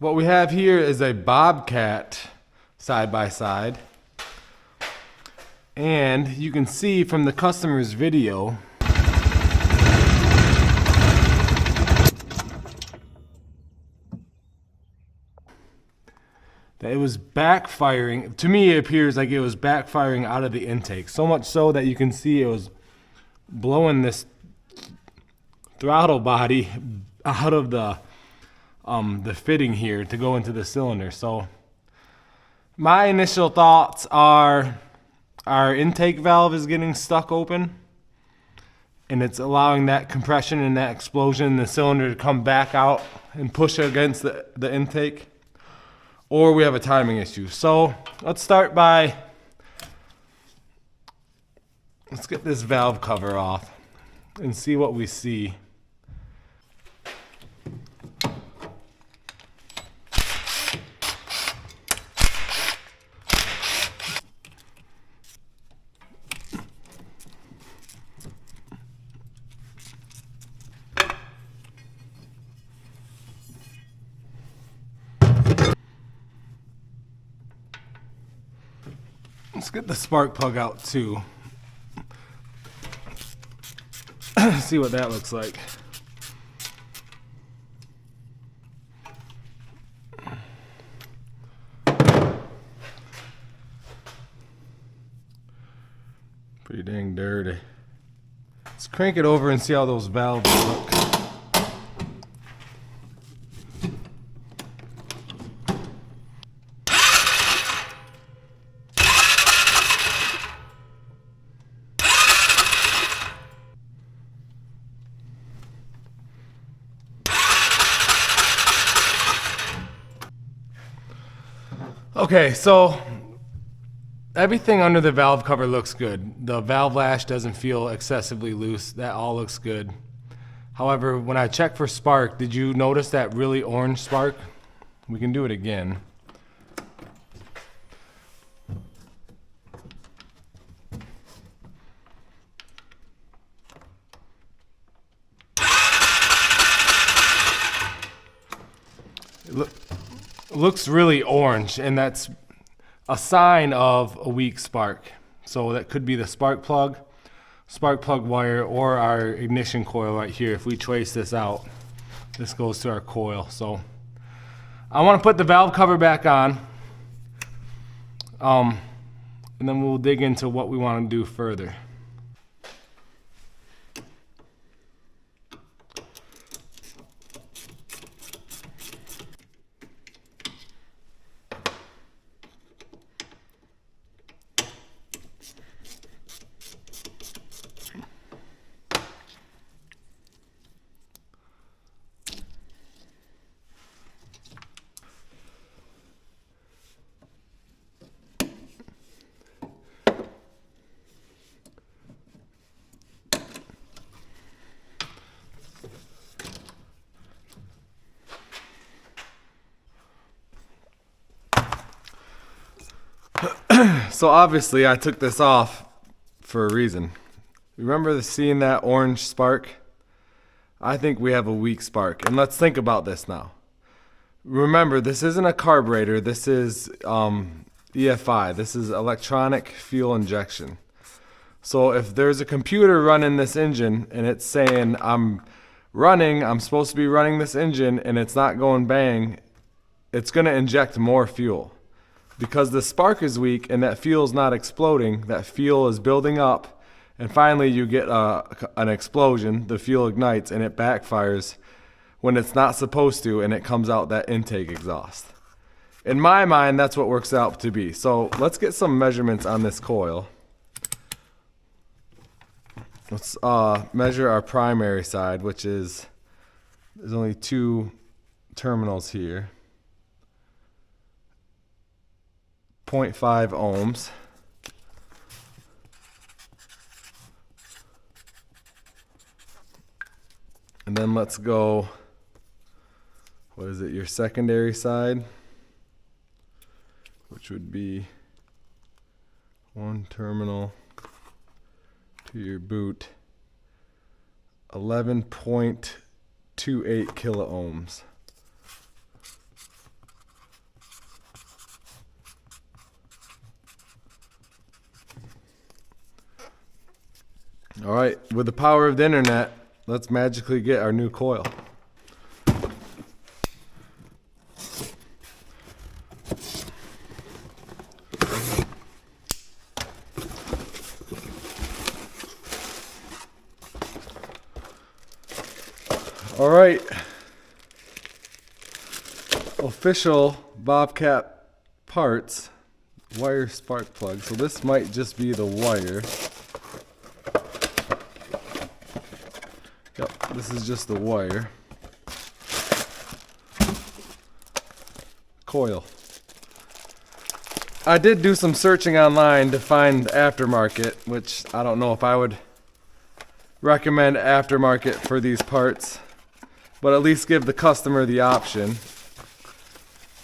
What we have here is a Bobcat side by side. And you can see from the customer's video that it was backfiring. To me, it appears like it was backfiring out of the intake. So much so that you can see it was blowing this throttle body out of the fitting here to go into the cylinder. So my initial thoughts are our intake valve is getting stuck open, and it's allowing that compression and that explosion in the cylinder to come back out and push against the intake, or we have a timing issue. So let's start by, let's get this valve cover off and see what we see. Let's get the spark plug out too. See what that looks like. Pretty dang dirty. Let's crank it over and see how those valves look. Okay, so everything under the valve cover looks good. The valve lash doesn't feel excessively loose. That all looks good. However, when I check for spark, did you notice that really orange spark? We can do it again. Looks really orange, and that's a sign of a weak spark. So that could be the spark plug wire, or our ignition coil right here. If we trace this out, this goes to our coil. So I want to put the valve cover back on, and then we'll dig into what we want to do further. So obviously I took this off for a reason. Remember seeing that orange spark? I think we have a weak spark. And let's think about this now. Remember, this isn't a carburetor. This is EFI. This is electronic fuel injection. So if there's a computer running this engine and it's saying I'm supposed to be running this engine, and it's not going bang, it's going to inject more fuel. Because the spark is weak and that fuel's not exploding, that fuel is building up, and finally you get an explosion, the fuel ignites, and it backfires when it's not supposed to, and it comes out that intake exhaust. In my mind, that's what works out to be. So let's get some measurements on this coil. Let's measure our primary side, which is, there's only 2 terminals here. 0.5 ohms. And then let's go, what is it, your secondary side, which would be 1 terminal to your boot, 11.28 kilo ohms. All right, with the power of the internet, let's magically get our new coil. All right, official Bobcat parts, wire spark plug. So this might just be the wire. Yep, this is just the wire. Coil. I did do some searching online to find aftermarket, which I don't know if I would recommend aftermarket for these parts, but at least give the customer the option.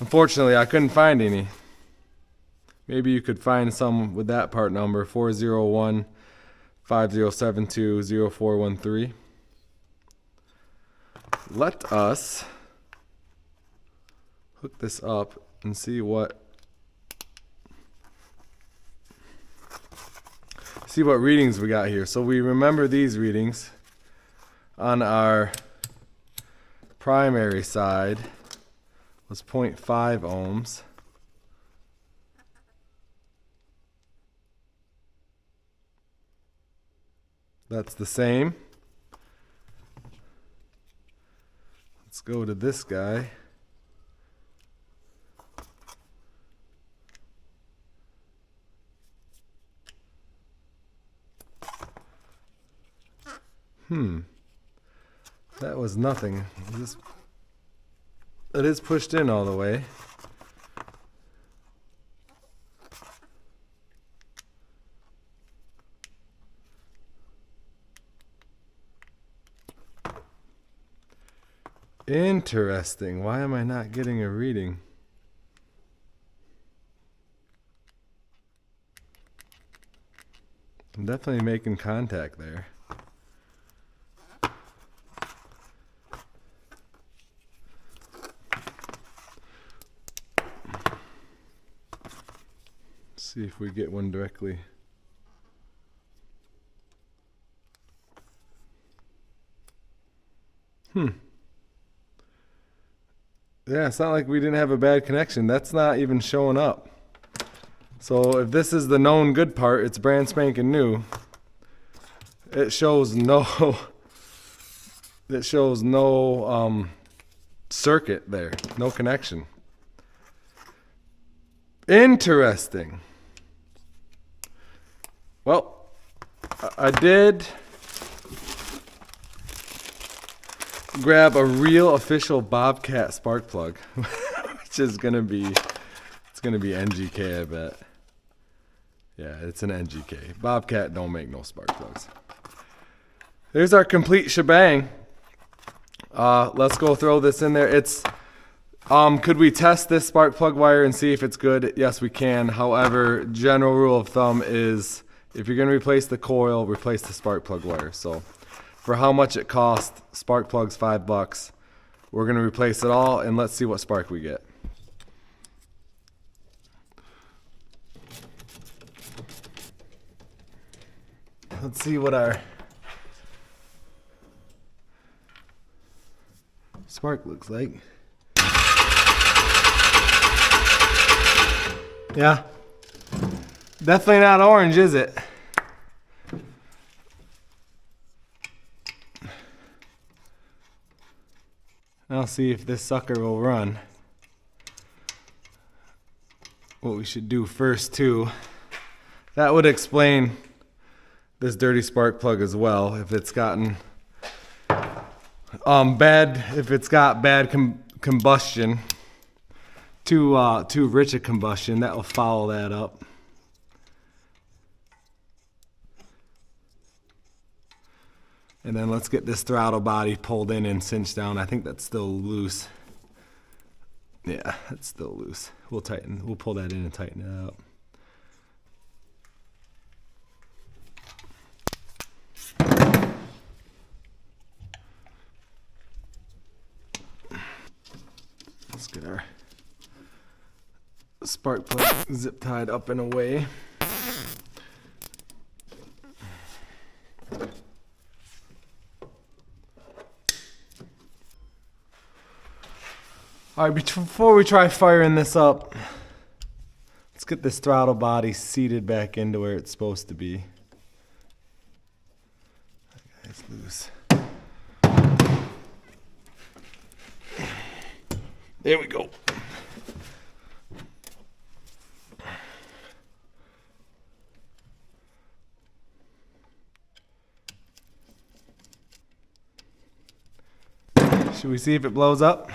Unfortunately, I couldn't find any. Maybe you could find some with that part number, 401-5072-0413. Let us hook this up and see what readings we got here. So we remember these readings on our primary side was 0.5 ohms. That's the same. Let's go to this guy. That was nothing. It is pushed in all the way. Interesting. Why am I not getting a reading? I'm definitely making contact there. See if we get one directly. Yeah, it's not like we didn't have a bad connection. That's not even showing up. So if this is the known good part, it's brand spanking new. It shows no circuit there, no connection. Interesting. Well, I did grab a real official Bobcat spark plug, which is gonna be NGK, I bet. Yeah, it's an NGK. Bobcat don't make no spark plugs. There's our complete shebang. Let's go throw this in there. It's could we test this spark plug wire and see if it's good? Yes, we can. However, general rule of thumb is if you're going to replace the coil, replace the spark plug wire. So for how much it costs, spark plug's $5. We're going to replace it all, and let's see what spark we get. Let's see what our spark looks like. Yeah, definitely not orange, is it? I'll see if this sucker will run. What we should do first too, that would explain this dirty spark plug as well. If it's gotten if it's got bad combustion, too rich a combustion, that will foul that up. And then let's get this throttle body pulled in and cinched down. I think that's still loose. Yeah, it's still loose. We'll pull that in and tighten it up. Let's get our spark plug zip tied up and away. All right, before we try firing this up, let's get this throttle body seated back into where it's supposed to be. That guy's loose. There we go. Should we see if it blows up?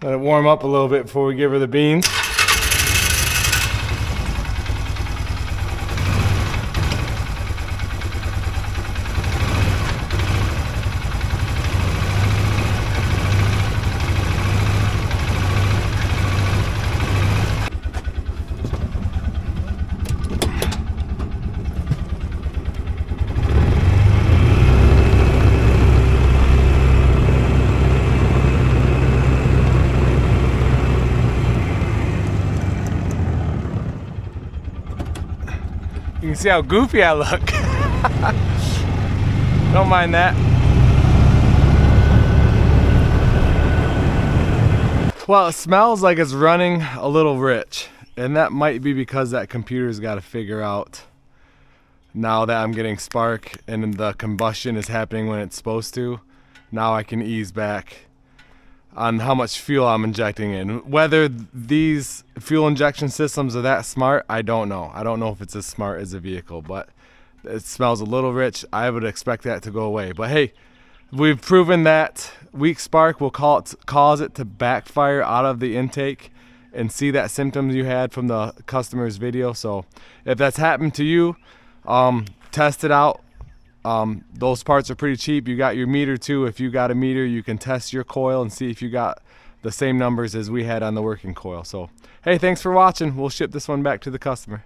Let it warm up a little bit before we give her the beans. You can see how goofy I look. Don't mind that. Well, it smells like it's running a little rich, and that might be because that computer's got to figure out now that I'm getting spark and the combustion is happening when it's supposed to. Now I can ease back on how much fuel I'm injecting in. Whether these fuel injection systems are that smart, I don't know. I don't know if it's as smart as a vehicle, but it smells a little rich. I would expect that to go away. But hey, we've proven that weak spark will cause it to backfire out of the intake and see that symptoms you had from the customer's video. So if that's happened to you, test it out. Those parts are pretty cheap. You got your meter too. If you got a meter, you can test your coil and see if you got the same numbers as we had on the working coil. So hey, thanks for watching. We'll ship this one back to the customer.